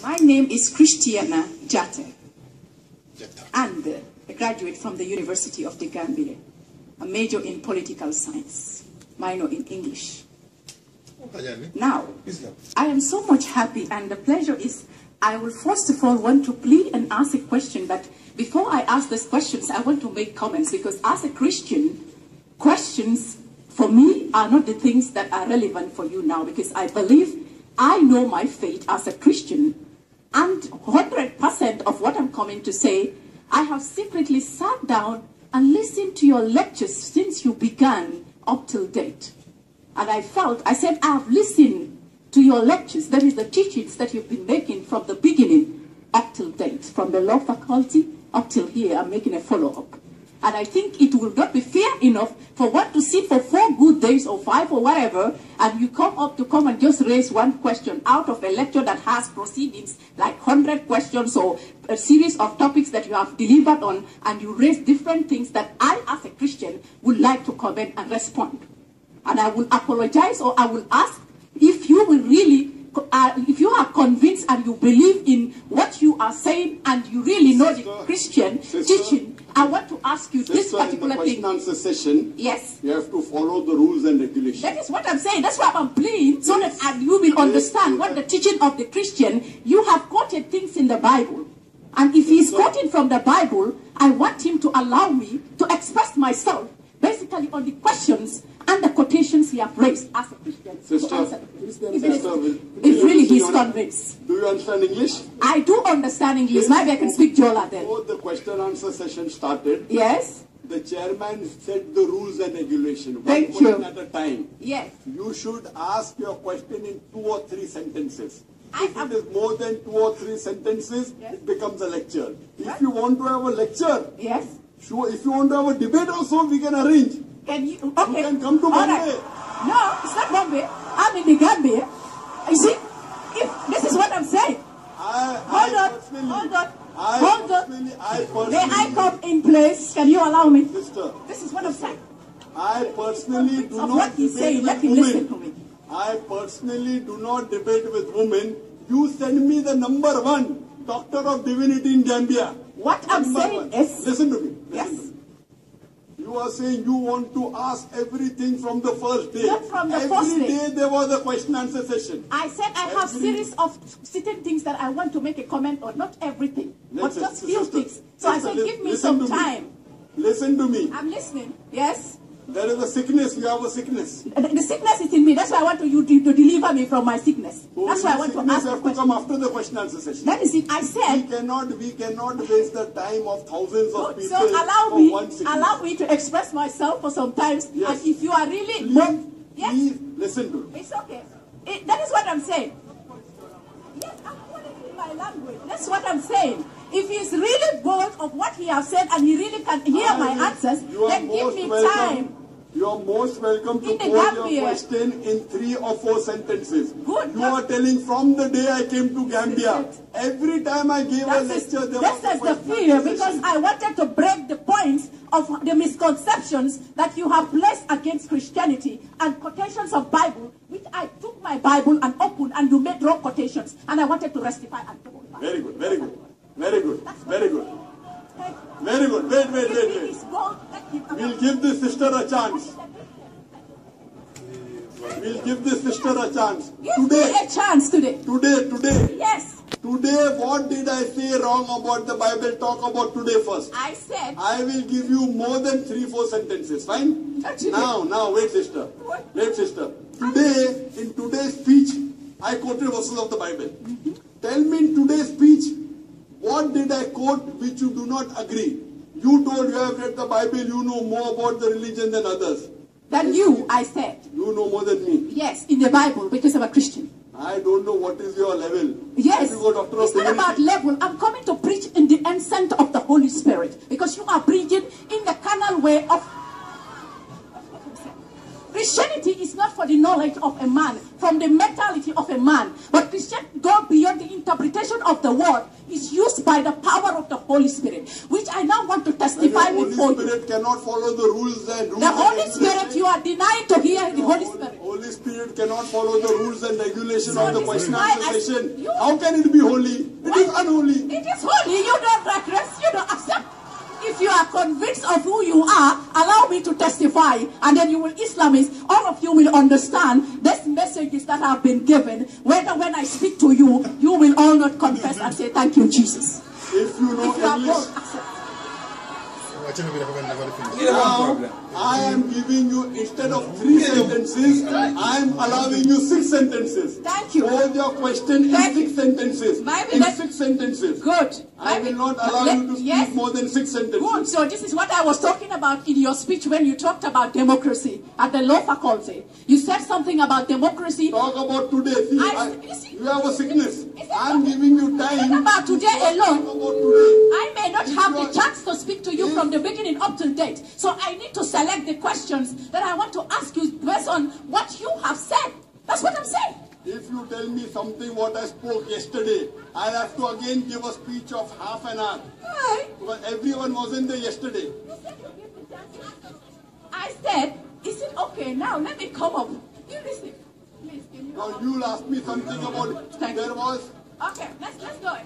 My name is Christiana Jata, and a graduate from the University of the Gambia, a major in political science, minor in English. Now, I am so much happy, and the pleasure is, I will first of all want to plead and ask a question, but before I ask these questions, I want to make comments, because as a Christian, questions for me are not the things that are relevant for you now, because I believe I know my faith as a Christian, and 100% of what I'm coming to say, I have secretly sat down and listened to your lectures since you began up till date. And I said, I have listened to your lectures, that is the teachings that you've been making from the beginning up till date, from the law faculty up till here. I'm making a follow-up. And I think it will not be fair enough for one to sit for 4 good days or 5 or whatever, and you come and just raise one question out of a lecture that has proceedings like 100 questions or a series of topics that you have delivered on, and you raise different things that I, as a Christian, would like to comment and respond. And I will apologize, or I will ask if you will really, if you are convinced and you believe in what you are saying and you really know the Christian teaching, I want to ask you this particular thing. In the question-answer session, yes, you have to follow the rules and regulations. That is what I'm saying. That's why I'm pleading, so that you will understand what the teaching of the Christian. You have quoted things in the Bible. And if he's quoting from the Bible, I want him to allow me to express myself basically on the questions and the quotations he has raised as a Christian. Sister, if really he's convinced. Do you understand English? I do understand English. Maybe I can speak Jola then. Before the question-answer session started, yes, the chairman set the rules and regulations. Thank one you. question at a time. Yes. You should ask your question in 2 or 3 sentences. If am it is more than 2 or 3 sentences, yes, it becomes a lecture. What? If you want to have a lecture, yes, sure. If you want to have a debate also, we can arrange. can you? Okay. You can come to Bombay. Right. No, it's not Bombay. I'm in the Gambia. You see, if this is what I'm saying. Hold on. May I come in place? Can you allow me? Sister, this is what I'm saying. I personally do not what he's saying. Let him listen to me. I personally do not debate with women. You send me the #1 doctor of divinity in Gambia. What I'm saying is... Listen to me. Yes. To me. You are saying you want to ask everything from the first day. Not from the first day. Every day there was a question-answer session. I said I have series of certain things that I want to make a comment on. Not everything, but just few things. So I said, give me some time. Listen to me. I'm listening. Yes. There is a sickness. You have a sickness. The sickness is in me. That's why I want you to deliver me from my sickness. So that's why I want to ask have to come after the question-answer session. That is it. I said... We cannot waste the time of thousands of people. So allow me to express myself for some time. Yes. And if you are really... Please listen to me. It's okay. That is what I'm saying. Yes, I'm putting in my language. That's what I'm saying. If he's really bored of what he has said and he really can hear my answers, then give me time. You are most welcome to pose your question in 3 or 4 sentences. Good. You are telling from the day I came to Gambia, every time I gave a lecture, there was a the fear, because I wanted to break the points of the misconceptions that you have placed against Christianity and quotations of Bible, which I took my Bible and opened and you made wrong quotations, and I wanted to rectify and go back. Very good, very good, very good, very good. Very good. Wait. We'll give this sister a chance. We'll give this sister a chance. Give me a chance today. Today. Yes. Today, what did I say wrong about the Bible? Talk about today first. I said... I will give you more than 3-4 sentences. Fine? Now, wait, sister. What? Wait, sister. Today, in today's speech, I quoted verses of the Bible. Tell me in today's speech, what did I quote which you do not agree? You told you have read the Bible, you know more about the religion than others. Than you, I said. You know more than me. Yes, in the Bible, because I'm a Christian. I don't know what is your level. Yes, it's not about level. I'm coming to preach in the ensign of the Holy Spirit. Because you are preaching in the carnal way of... Christianity is not for the knowledge of a man, from the mentality of a man. But Christianity goes beyond the interpretation of the word is used by the power of the Holy Spirit, which I now want to testify before you. The Holy Spirit cannot follow the rules and rules. The Holy Spirit, you are denying to hear the Holy Spirit. Holy Spirit cannot follow the rules and regulations of the question why answer session. How can it be holy? It is unholy. It is holy. You don't regress. You don't accept. If you are convinced of who you are, allow me to testify, and then you will Islamists, all of you will understand these messages that have been given. Whether when I speak to you, you will all not confess and say, thank you, Jesus. If you know English, now I am giving you, instead of 3 sentences, I am allowing you 6 sentences. Thank you. Hold your question in 6 sentences. Maybe in 6 sentences. Good. I will not allow you to speak more than 6 sentences. Good. So this is what I was talking about in your speech when you talked about democracy at the law faculty. You said something about democracy. Talk about today. See, you have a sickness. I am giving you time. Not about today alone. About today. I may not have the chance to speak to you from the beginning up to date. So I need to select the questions that I want to ask you based on what you have said. That's what I'm saying. If you tell me something what I spoke yesterday, I'll have to again give a speech of half an hour. Why? Because everyone wasn't there yesterday. I said, is it okay now? Let me come up. You listen. Please, can you? Now you'll ask me something about there was. Okay, let's go.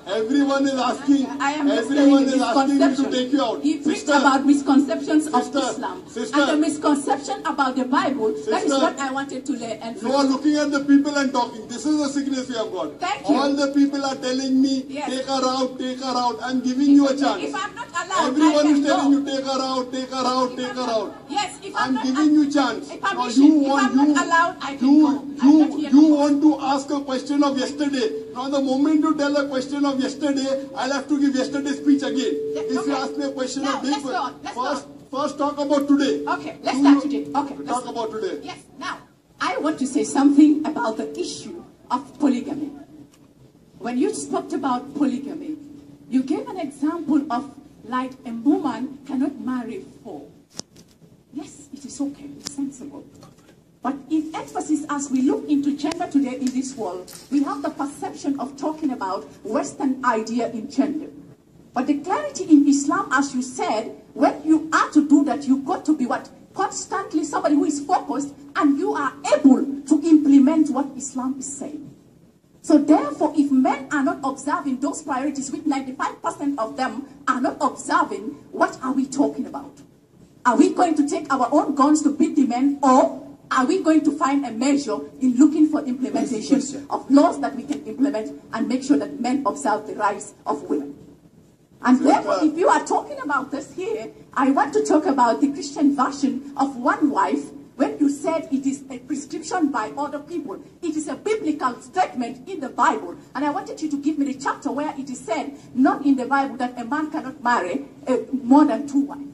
Everyone is asking. Everyone is asking me to take you out. He preached about misconceptions of Islam sister, and the misconception about the Bible. That is what I wanted to lay and you are looking at the people and talking. This is the sickness we have got. Thank you. All the people are telling me, take her out, take her out. I'm giving you a chance. If I'm not allowed, everyone is telling go. you, take her out, take her out, take her out. Yes, if I'm giving you chance. If I'm not allowed, I can go. You want to ask a question of yesterday. Now the moment you tell a question of yesterday, I'll have to give yesterday's speech again. If you ask me a question now, of this, first talk about today. Okay, let's start today. Okay, talk about today. Yes, now, I want to say something about the issue of polygamy. When you spoke about polygamy, you gave an example of like a woman cannot marry 4. Yes, it is okay, it's sensible. But in emphasis, as we look into gender today in this world, we have the perception of talking about Western idea in gender. But the clarity in Islam, as you said, when you are to do that, you've got to be what? Constantly somebody who is focused and you are able to implement what Islam is saying. So therefore, if men are not observing those priorities, which 95% of them are not observing, what are we talking about? Are we going to take our own guns to beat the men, or are we going to find a measure in looking for implementation of laws that we can implement and make sure that men observe the rights of women? And therefore, if you are talking about this here, I want to talk about the Christian version of one wife. When you said it is a prescription by other people, it is a biblical statement in the Bible. And I wanted you to give me the chapter where it is said, not in the Bible, that a man cannot marry more than 2 wives.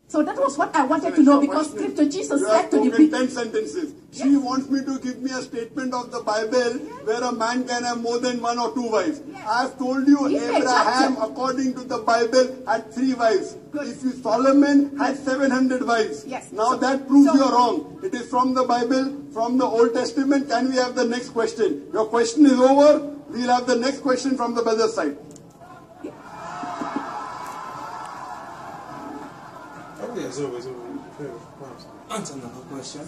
So that was what I wanted to know, because Scripture, Jesus said to the people. 10 sentences. She wants me to give me a statement of the Bible where a man can have more than 1 or 2 wives. I have told you Abraham, according to the Bible, had 3 wives. If you Solomon had 700 wives. Now that proves you are wrong. It is from the Bible, from the Old Testament. Can we have the next question? Your question is over. We will have the next question from the brother's side. Yes, always. Answer another question.